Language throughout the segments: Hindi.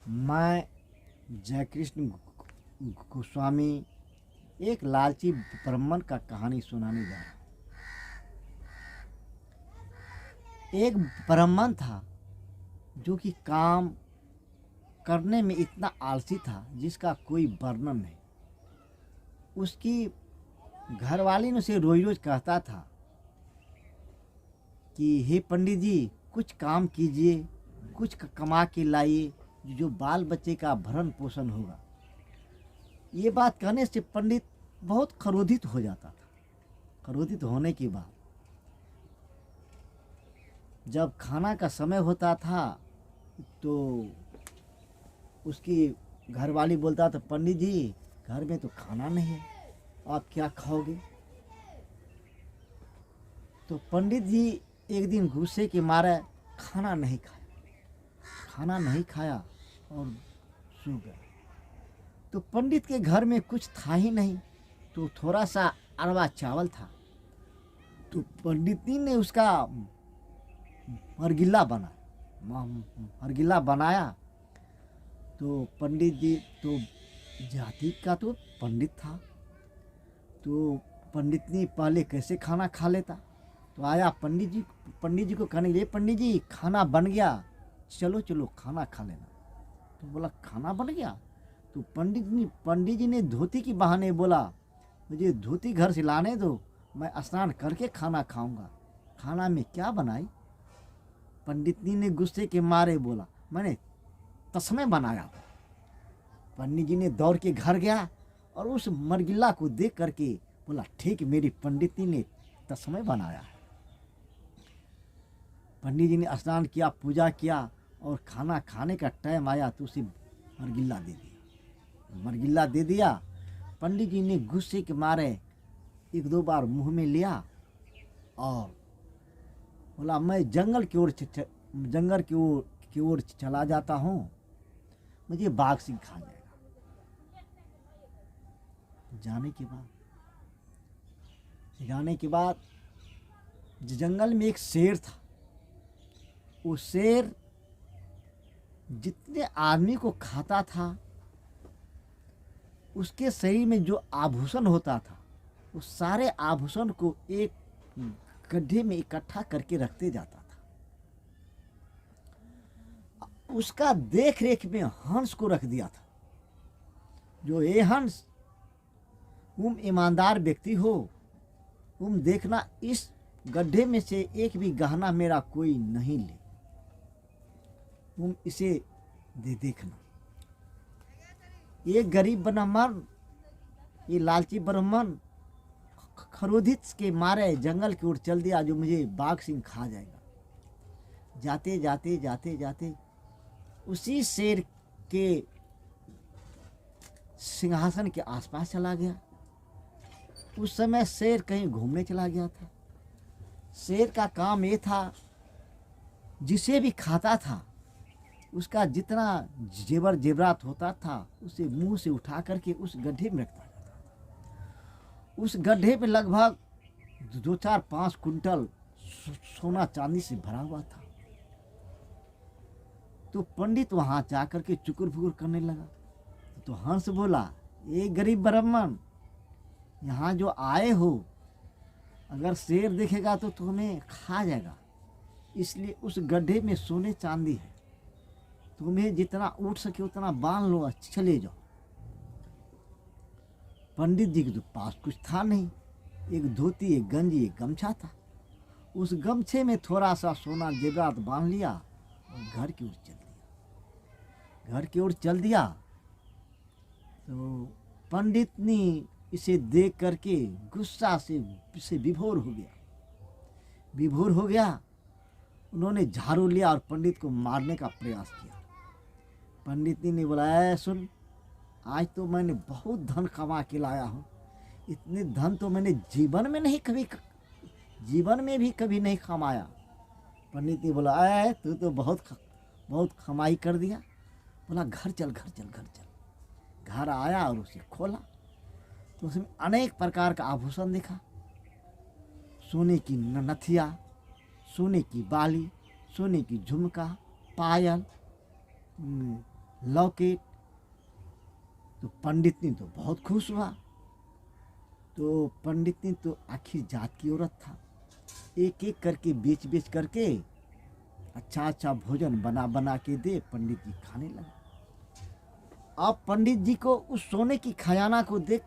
मैं जयकृष्ण गोस्वामी एक लालची ब्राह्मण का कहानी सुनाने जा रहा हूँ। एक ब्राह्मण था जो कि काम करने में इतना आलसी था जिसका कोई वर्णन नहीं। उसकी घरवाली ने उसे रोज रोज कहता था कि हे पंडित जी, कुछ काम कीजिए, कुछ कमा के लाइए जो बाल बच्चे का भरण पोषण होगा। ये बात कहने से पंडित बहुत क्रोधित हो जाता था। क्रोधित होने के बाद जब खाना का समय होता था तो उसकी घरवाली बोलता था, पंडित जी घर में तो खाना नहीं है, आप क्या खाओगे। तो पंडित जी एक दिन गुस्से के मारे खाना नहीं खाया और सो गया। तो पंडित के घर में कुछ था ही नहीं, तो थोड़ा सा अरवा चावल था। तो पंडित ने उसका मरगिल्ला बनाया। तो पंडित जी तो जाति का तो पंडित था, तो पंडित ने पहले कैसे खाना खा लेता। तो आया पंडित जी को कहने लगे, पंडित जी खाना बन गया, चलो चलो खाना खा लेना। तो बोला खाना बन गया। तो पंडित जी ने धोती की बहाने बोला, मुझे धोती घर से लाने दो, मैं स्नान करके खाना खाऊंगा। खाना में क्या बनाई। पंडित ने गुस्से के मारे बोला, मैंने तस्मै बनाया था। पंडित जी ने दौड़ के घर गया और उस मरगिल्ला को देख करके बोला, ठीक मेरी पंडित ने तस्मै बनाया है। पंडित जी ने स्नान किया, पूजा किया और खाना खाने का टाइम आया तो उसे मरगिल्ला दे दिया। पंडित जी ने गुस्से के मारे एक दो बार मुंह में लिया और बोला, मैं जंगल की ओर चला जाता हूँ, मुझे बाघ सिंह खा जाएगा। जाने के बाद जंगल में एक शेर था। वो शेर जितने आदमी को खाता था, उसके शरीर में जो आभूषण होता था, उस सारे आभूषण को एक गड्ढे में इकट्ठा करके रखते जाता था। उसका देख रेख में हंस को रख दिया था। जो ये हंस, तुम ईमानदार व्यक्ति हो, तुम देखना इस गड्ढे में से एक भी गहना मेरा कोई नहीं ले, तुम इसे देखना। ये गरीब ब्राह्मण, ये लालची ब्राह्मण क्रोधित के मारे जंगल की ओर चल दिया, जो मुझे बाघ सिंह खा जाएगा। जाते जाते उसी शेर के सिंहासन के आसपास चला गया। उस समय शेर कहीं घूमने चला गया था। शेर का काम ये था, जिसे भी खाता था उसका जितना जेवर जेवरात होता था उसे मुंह से उठा करके उस गड्ढे में रखता था। उस गड्ढे में लगभग 2-4-5 कुंटल सोना चांदी से भरा हुआ था। तो पंडित वहां जाकर के चुकुर फुकुर करने लगा। तो हंस बोला, ये गरीब ब्राह्मण, यहाँ जो आए हो, अगर शेर देखेगा तो तुम्हें खा जाएगा, इसलिए उस गड्ढे में सोने चांदी है, तुम्हें जितना उठ सके उतना बांध लो, चले जाओ। पंडित जी के पास कुछ था नहीं, एक धोती, एक गंजी, एक गमछा था। उस गमछे में थोड़ा सा सोना जेवरात बांध लिया और घर की ओर चल दिया। तो पंडित ने इसे देख करके गुस्सा से विभोर हो गया। उन्होंने झाड़ू लिया और पंडित को मारने का प्रयास किया। पंडित ने बोला, सुन, आज तो मैंने बहुत धन कमा के लाया हूँ, इतने धन तो मैंने जीवन में भी कभी नहीं कमाया। पंडित ने बोला, तू तो बहुत कमाई कर दिया। बोला, घर चल। घर आया और उसे खोला तो उसमें अनेक प्रकार का आभूषण देखा। सोने की नथिया, सोने की बाली, सोने की झुमका, पायल, लॉकेट। तो पंडितनी तो बहुत खुश हुआ। तो पंडितनी तो आखिर जात की औरत था, एक एक करके बेच बेच करके अच्छा अच्छा भोजन बना बना के दे पंडित जी खाने लगे। अब पंडित जी को उस सोने की खजाना को देख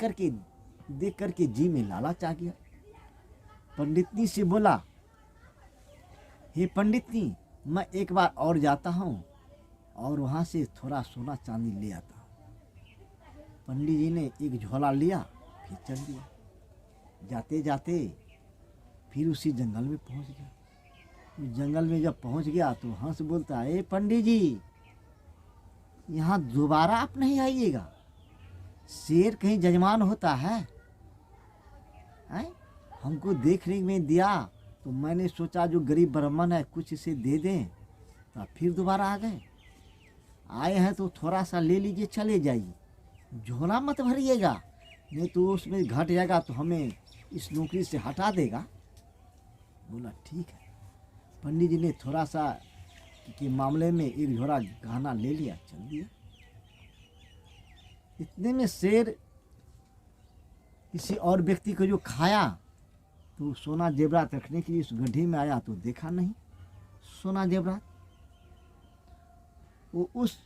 करके जी में लालच आ गया। पंडितनी से बोला, हे पंडितनी, मैं एक बार और जाता हूँ और वहाँ से थोड़ा सोना चांदी ले आता हूँ। पंडित जी ने एक झोला लिया, फिर चल दिया। जाते जाते फिर उसी जंगल में पहुँच गया। उस जंगल में जब पहुँच गया तो हंस बोलता है, पंडित जी, यहाँ दोबारा आप नहीं आइएगा, शेर कहीं जजमान होता है? हमको देखने में दिया तो मैंने सोचा जो गरीब ब्राह्मण है कुछ इसे दे दें, तो फिर दोबारा आ गए। आए हैं तो थोड़ा सा ले लीजिए, चले जाइए, झोला मत भरिएगा, नहीं तो उसमें घट जाएगा तो हमें इस नौकरी से हटा देगा। बोला ठीक है। पंडित जी ने थोड़ा सा के मामले में एक झोला गहना ले लिया, चल दिया। इतने में शेर किसी और व्यक्ति को जो खाया तो सोना जेवरात रखने के लिए उस गड्ढे में आया तो देखा नहीं सोना जेवरात। वो उस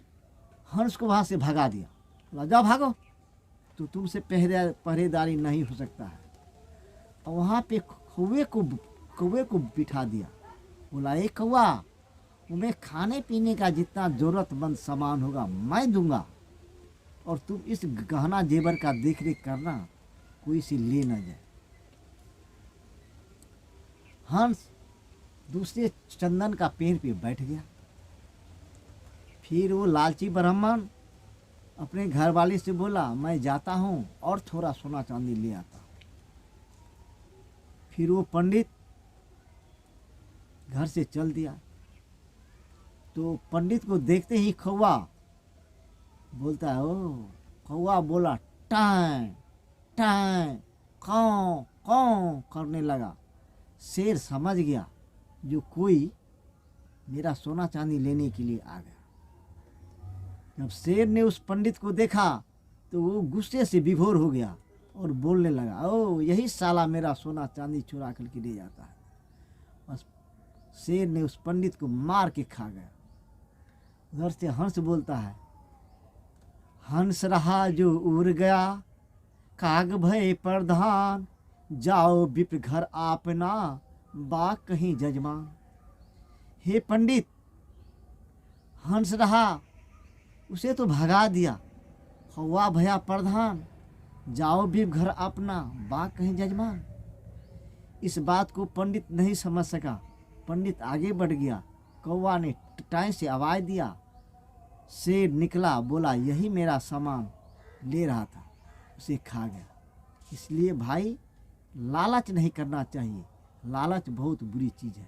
हंस को वहाँ से भगा दिया। बोला जाओ भागो, तो तुमसे पहरेदारी नहीं हो सकता है। और वहाँ पे कौवे को बिठा दिया। बोला ए कौवा, तुम्हें खाने पीने का जितना ज़रूरतमंद सामान होगा मैं दूंगा, और तुम इस गहना जेवर का देख रेख करना, कोई से ले न जाए। हंस दूसरे चंदन का पेड़ पे बैठ गया। फिर वो लालची ब्राह्मण अपने घर वाले से बोला, मैं जाता हूँ और थोड़ा सोना चांदी ले आता हूँ। फिर वो पंडित घर से चल दिया। तो पंडित को देखते ही कौवा बोलता है, ओ कौवा बोला टाँ टाँ कौं कौं करने लगा। शेर समझ गया जो कोई मेरा सोना चांदी लेने के लिए आ गया। जब शेर ने उस पंडित को देखा तो वो गुस्से से विभोर हो गया और बोलने लगा, ओ यही साला मेरा सोना चांदी चुरा करके ले जाता है। बस शेर ने उस पंडित को मार के खा गया। उधर से हंस बोलता है, हंस रहा जो उड़ गया, काग भय प्रधान, जाओ विप्र घर आपना, बा कहीं जजमान। हे पंडित, हंस रहा उसे तो भगा दिया, हुआ भया प्रधान, जाओ विप्र घर अपना, बा कहीं जजमान। इस बात को पंडित नहीं समझ सका। पंडित आगे बढ़ गया। कौवा ने टाई से आवाज़ दिया। शेर निकला, बोला यही मेरा सामान ले रहा था, उसे खा गया। इसलिए भाई लालच नहीं करना चाहिए, लालच बहुत बुरी चीज़ है।